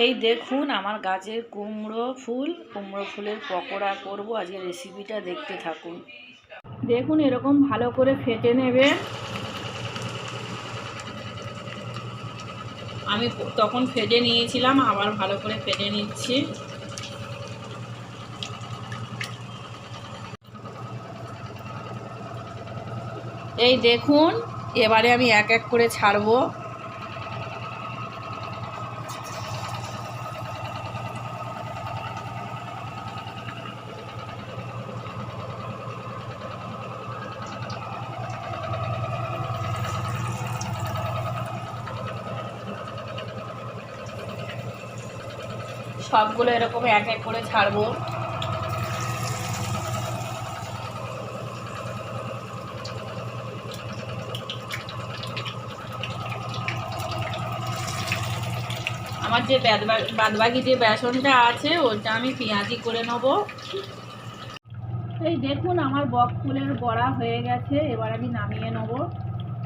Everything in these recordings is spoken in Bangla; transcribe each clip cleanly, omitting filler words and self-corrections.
এই দেখুন আমার গাছের কুমড়ো ফুলের পকোড়া করব। আজকে রেসিপিটা দেখতে থাকুন। দেখুন এরকম ভালো করে ফেটে নেবে। আমি তখন ফেটে নিয়েছিলাম, আবার ভালো করে ফেটে নিচ্ছি। এই দেখুন এবারে আমি এক এক করে ছাড়বো। সবগুলো এরকম এক এক করে ছাড়বো। আমার যে বাদবাকি যে বেসনটা আছে ওটা আমি পেঁয়াজি করে নেব। এই দেখুন আমার বক ফুলের বড়া হয়ে গেছে, এবার আমি নামিয়ে নেব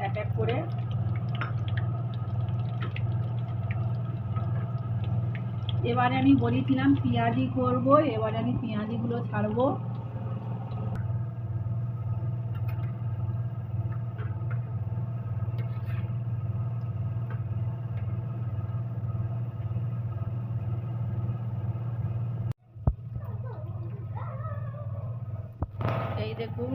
এক এক করে। এবারে আমি বলেছিলাম পেঁয়াজি করব, এবারে আমি পেঁয়াজিগুলো ছাড়বো। এই দেখুন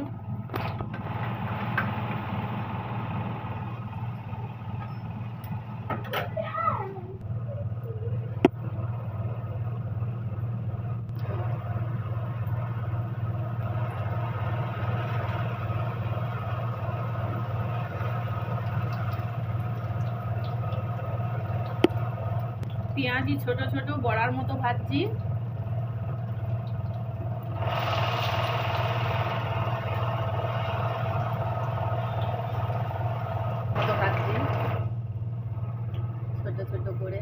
পেঁয়াজি ছোট ছোট বড়ার মতো ভাজছি। ছোট ছোট করে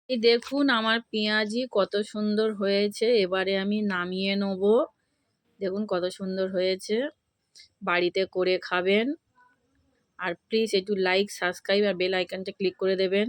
এই দেখুন আমার পেঁয়াজি কত সুন্দর হয়েছে, এবারে আমি নামিয়ে নেব। দেখুন কত সুন্দর হয়েছে। বাড়িতে করে খাবেন। আর প্লিজ একটু লাইক, সাবস্ক্রাইব আর বেল আইকনটা ক্লিক করে দেবেন।